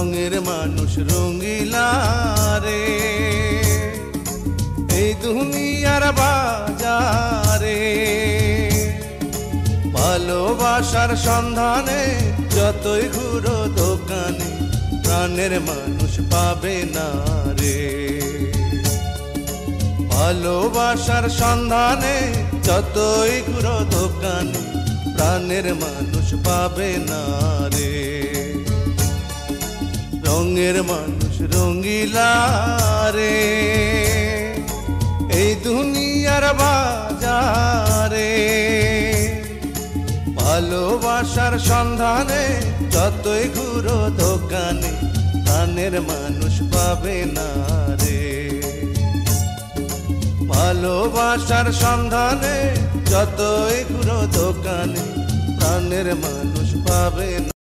রঙের মানুষ রঙিলা রে এই দুনিয়ার বাজারে ভালোবাসার সন্ধানে যতই ঘুরো দোকানে প্রাণের মানুষ পাবে না রে ভালোবাসার সন্ধানে যতই ঘুরো দোকানে প্রাণের মানুষ পাবে না রে রঙের মানুষ রঙিলা রে এই দুনিয়ার বাজারে ভালোবাসার সন্ধানে যতই ঘুরো দোকানে প্রাণের মানুষ পাবে না রে ভালোবাসার সন্ধানে যতই ঘুরো দোকানে প্রাণের মানুষ পাবে না।